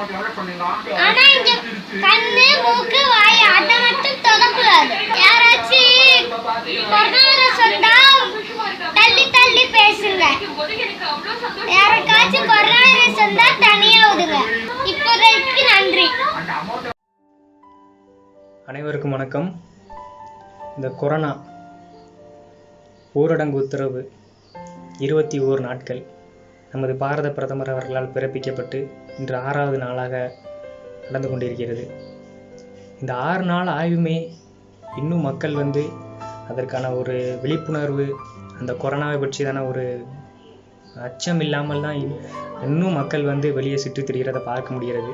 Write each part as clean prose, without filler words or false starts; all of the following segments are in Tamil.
ஆனா இங்க கண்ணு மூக்கு வாய் அத மட்டும் தொடக்கூடாது. யாராச்சும் கொரோனா வைரஸ் வந்தா தள்ளி தள்ளி பேசுங்க. யாருக்காச்சும் கொரோனா வைரஸ் வந்தா தனியா விடுங்க. இப்போதைக்கு நன்றி. அனைவருக்கும் வணக்கம். இந்த கொரோனா ஊரடங்கு உத்தரவு 21 நாட்கள் நமது பாரத பிரதமர் அவர்களால் பிறப்பிக்கப்பட்டு இன்று 6வது நாளாக நடந்து கொண்டிருக்கிறது. இந்த 6 நாள் ஆயுமே இன்னும் மக்கள் அதற்கான ஒரு விழிப்புணர்வு, அந்த கொரோனாவை பற்றிதான ஒரு அச்சம் இல்லாமல் தான் இன்னும் மக்கள் வெளியே சுற்றி திரிகிறத பார்க்க முடிகிறது.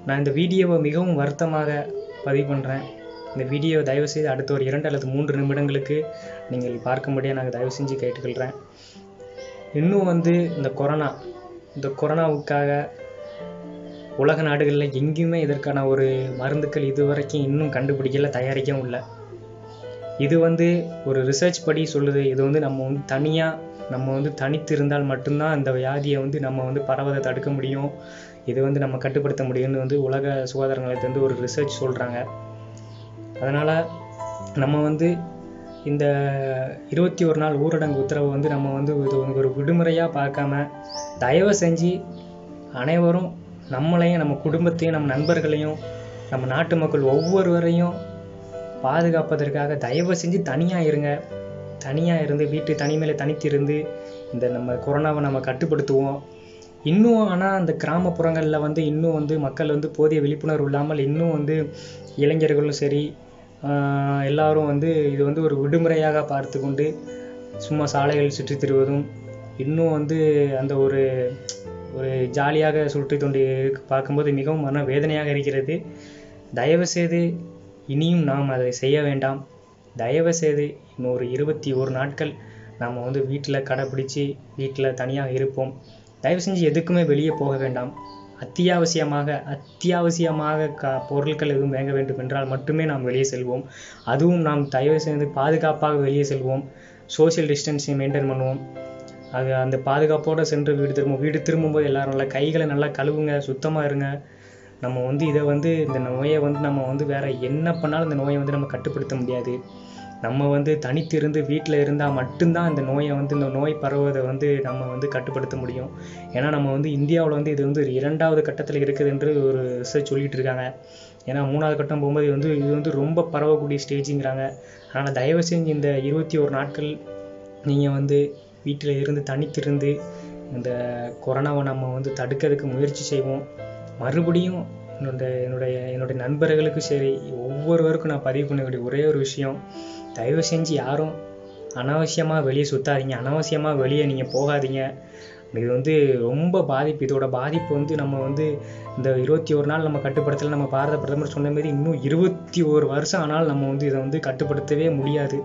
நான் இந்த வீடியோவை மிகவும் வருத்தமாக பதிவு பண்ணுறேன். இந்த வீடியோ தயவுசெய்து அடுத்த ஒரு 2 அல்லது 3 நிமிடங்களுக்கு நீங்கள் பார்க்கும்படியாக நாங்கள் தயவு செஞ்சு கேட்டுக்கொள்கிறேன். இன்னும் இந்த கொரோனாவுக்காக உலக நாடுகளில் எங்கேயுமே இதற்கான ஒரு மருந்துக்கள் இதுவரைக்கும் இன்னும் கண்டுபிடிக்கல, தயாரிக்கவும் இல்லை. இது ஒரு ரிசர்ச் படி சொல்லுது. இது நம்ம தனித்து இருந்தால் மட்டும்தான் இந்த வியாதியை நம்ம பரவதை தடுக்க முடியும், இது நம்ம கட்டுப்படுத்த முடியும்னு உலக சுகாதார நிலையத்திலிருந்து ஒரு ரிசர்ச் சொல்கிறாங்க. அதனால் நம்ம இந்த 21 நாள் ஊரடங்கு உத்தரவை நம்ம இது ஒரு விடுமுறையாக பார்க்காம தயவு செஞ்சு அனைவரும் நம்மளையும் நம்ம குடும்பத்தையும் நம்ம நண்பர்களையும் நம்ம நாட்டு மக்கள் ஒவ்வொருவரையும் பாதுகாப்பதற்காக தயவு செஞ்சு தனியாக இருந்து வீட்டு தனிமையில் தனித்திருந்து இந்த நம்ம கொரோனாவை நம்ம கட்டுப்படுத்துவோம். இன்னும் ஆனால் அந்த கிராமப்புறங்களில் இன்னும் மக்கள் போதிய விழிப்புணர்வு இல்லாமல் இன்னும் இளைஞர்களும் சரி எல்லாரும் இது ஒரு விடுமுறையாக பார்த்து கொண்டு சும்மா சாலைகள் சுற்றி திரிவதும் இன்னும் அந்த ஒரு ஜாலியாக சுற்றி கொண்டு பார்க்கும்போது மிகவும் மன வேதனையாக இருக்கிறது. தயவுசெய்து இனியும் நாம் அதை செய்ய வேண்டாம். தயவுசெய்து இன்னொரு 21 நாட்கள் நாம் வீட்டில் கடைப்பிடிச்சு வீட்டில் தனியாக இருப்போம். தயவு செஞ்சு எதுக்குமே வெளியே போக வேண்டாம். அத்தியாவசியமாக பொருட்கள் எதுவும் வாங்க வேண்டும் என்றால் மட்டுமே நாம் வெளியே செல்வோம். அதுவும் நாம் தயவு செய்து பாதுகாப்பாக வெளியே செல்வோம். சோஷியல் டிஸ்டன்ஸை மெயின்டைன் பண்ணுவோம். அந்த பாதுகாப்போடு சென்று வீடு திரும்பும்போது எல்லாரும் நல்லா கைகளை நல்லா கழுவுங்க, சுத்தமாக இருங்க. நம்ம இதை இந்த நோயை நம்ம வேற என்ன பண்ணாலும் இந்த நோயை நம்ம கட்டுப்படுத்த முடியாது. நம்ம தனித்து இருந்து வீட்டில் இருந்தால் மட்டும்தான் இந்த நோயை இந்த நோய் பரவுவதை நம்ம கட்டுப்படுத்த முடியும். ஏன்னா நம்ம இந்தியாவில் இது 2வது கட்டத்தில் இருக்குது என்று ஒரு ரிசர்ச் சொல்லிகிட்டு இருக்காங்க. ஏன்னா 3வது கட்டம் போகும்போது இது ரொம்ப பரவக்கூடிய ஸ்டேஜுங்கிறாங்க. அதனால் தயவு செஞ்சு இந்த 21 நாட்கள் நீங்கள் வீட்டில் இருந்து தனித்திருந்து இந்த கொரோனாவை நம்ம தடுக்கிறதுக்கு முயற்சி செய்வோம். மறுபடியும் என்னுடைய நண்பர்களுக்கும் சரி ஒவ்வொருவருக்கும் நான் பதிவு பண்ணக்கூடிய ஒரே ஒரு விஷயம், தயவு செஞ்சு யாரும் அனாவசியமாக வெளியே சுற்றாதீங்க, அனாவசியமாக வெளியே நீங்கள் போகாதீங்க. இது ரொம்ப பாதிப்பு. இதோட பாதிப்பு நம்ம இந்த 21 நாள் நம்ம கட்டுப்படுத்தலை. நம்ம பாரத பிரதமர் சொன்ன மாரி இன்னும் 21 வருஷம் ஆனாலும் நம்ம இதை கட்டுப்படுத்தவே முடியாது.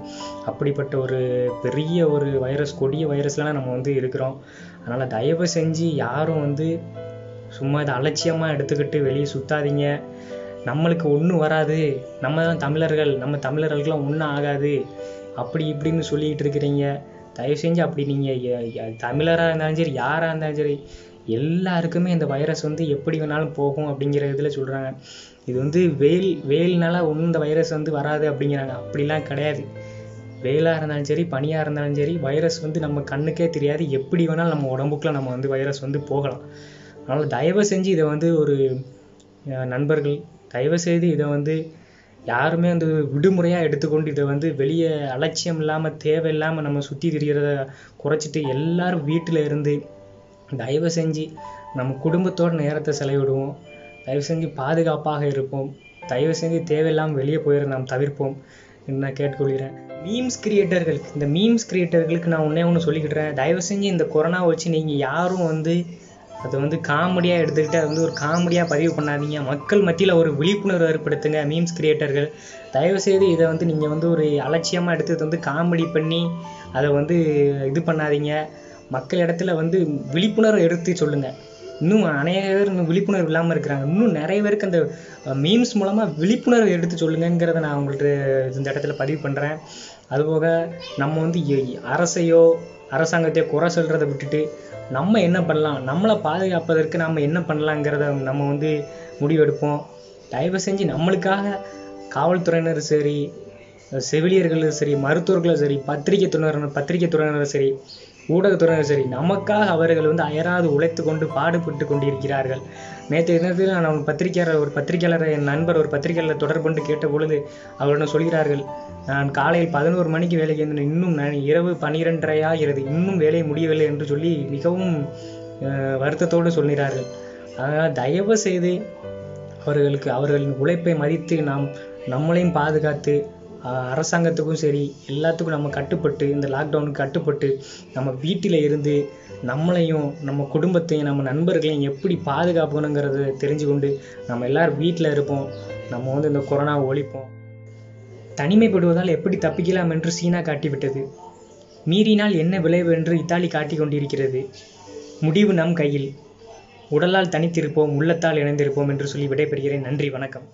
அப்படிப்பட்ட ஒரு பெரிய ஒரு வைரஸ், கொடிய வைரஸ்லாம் நம்ம இருக்கிறோம். அதனால் தயவு செஞ்சு யாரும் சும்மா இதை அலட்சியமாக எடுத்துக்கிட்டு வெளியே சுற்றாதீங்க. நம்மளுக்கு ஒன்றும் வராது, நம்ம தான் தமிழர்கள், நம்ம தமிழர்களுக்கெல்லாம் ஒன்றும் ஆகாது அப்படி இப்படின்னு சொல்லிக்கிட்டு இருக்கிறீங்க. தயவு செஞ்சு அப்படி நீங்கள் தமிழராக இருந்தாலும் சரி யாராக இருந்தாலும் சரி எல்லாருக்குமே இந்த வைரஸ் எப்படி வேணாலும் போகும் அப்படிங்கிற இதில் சொல்கிறாங்க. இது வெயில்னால ஒன்றும் இந்த வைரஸ் வராது அப்படிங்கிறாங்க. அப்படிலாம் கிடையாது. வெயிலாக இருந்தாலும் சரி பனியாக இருந்தாலும் சரி வைரஸ் நம்ம கண்ணுக்கே தெரியாது. எப்படி வேணாலும் நம்ம உடம்புக்குள்ள நம்ம வைரஸ் போகலாம். அதனால் தயவு செஞ்சு இதை ஒரு நண்பர்கள் தயவு செய்து இதை யாருமே விடுமுறையாக எடுத்துக்கொண்டு இதை வெளியே அலட்சியம் இல்லாமல் தேவையில்லாமல் நம்ம சுற்றி திரிகிறத குறைச்சிட்டு எல்லாரும் வீட்டில் இருந்து தயவு செஞ்சு நம்ம குடும்பத்தோட நேரத்தை செலவிடுவோம். தயவு செஞ்சு பாதுகாப்பாக இருப்போம். தயவு செஞ்சு தேவையில்லாமல் வெளியே போயிட நாம் தவிர்ப்போம் என்று நான் கேட்டுக்கொள்கிறேன். இந்த மீம்ஸ் கிரியேட்டர்களுக்கு நான் ஒன்று சொல்லிக்கிட்டுறேன். தயவு செஞ்சு இந்த கொரோனா வச்சு நீங்கள் யாரும் அது காமெடியாக எடுத்துக்கிட்டு அது ஒரு காமெடியாக பதிவு பண்ணாதீங்க. மக்கள் மத்தியில் ஒரு விழிப்புணர்வு ஏற்படுத்துங்க. மீம்ஸ் கிரியேட்டர்கள் தயவுசெய்து இதை நீங்கள் ஒரு அலட்சியமாக எடுத்து காமெடி பண்ணி அதை இது பண்ணாதீங்க. மக்கள் இடத்துல விழிப்புணர்வு எடுத்து சொல்லுங்கள். இன்னும் அநேக பேர் இன்னும் விழிப்புணர்வு இல்லாமல் இருக்கிறாங்க. இன்னும் நிறைய பேருக்கு அந்த மீம்ஸ் மூலமாக விழிப்புணர்வு எடுத்து சொல்லுங்கிறத நான் உங்கள்கிட்ட இந்த இடத்துல பதிவு பண்ணுறேன். அதுபோக நம்ம அரசையோ அரசாங்கத்தையோ குறை சொல்கிறத விட்டுட்டு நம்ம என்ன பண்ணலாம், நம்மளை பாதுகாப்பதற்கு நம்ம என்ன பண்ணலாங்கிறத நம்ம வந்து முடிவெடுப்போம். தயவு செஞ்சு நம்மளுக்காக காவல்துறையினர் சரி, செவிலியர்களும் சரி, மருத்துவர்களும் சரி, பத்திரிகை துறையினரும் சரி, ஊடகத்துறையினர் சரி, நமக்காக அவர்கள் வந்து அயராது உழைத்து கொண்டு பாடுபட்டு கொண்டிருக்கிறார்கள். நேற்று தினத்தில் நான் ஒரு பத்திரிகையாளரை என் நண்பர் ஒரு பத்திரிகையாளர் தொடர்பு கொண்டு கேட்ட பொழுது அவரிடம் சொல்கிறார்கள், நான் காலையில் 11 மணிக்கு வேலைக்கு இருந்தேன், இன்னும் இரவு 12:30 ஆகிறது, இன்னும் வேலை முடியவில்லை என்று சொல்லி மிகவும் வருத்தத்தோடு சொல்கிறார்கள். அதனால் தயவு செய்து அவர்களின் உழைப்பை மதித்து நம்மளையும் பாதுகாத்து அரசாங்கத்துக்கும் சரி எல்லாத்துக்கும் நம்ம கட்டுப்பட்டு, இந்த லாக்டவுனுக்கு கட்டுப்பட்டு நம்ம வீட்டில் இருந்து நம்மளையும் நம்ம குடும்பத்தையும் நம்ம நண்பர்களையும் எப்படி பாதுகாக்கணுங்கிறத தெரிஞ்சு கொண்டு நம்ம எல்லாரும் வீட்டில் இருப்போம். நம்ம வந்து இந்த கொரோனாவை ஒழிப்போம். தனிமைப்படுவதால் எப்படி தப்பிக்கலாம் என்று சீனா காட்டிவிட்டது. மீறினால் என்ன விளைவு என்று இத்தாலி காட்டி கொண்டிருக்கிறது. முடிவு நம் கையில். உடலால் தனித்திருப்போம், உள்ளத்தால் இணைந்திருப்போம் என்று சொல்லி விடைபெறுகிறேன். நன்றி, வணக்கம்.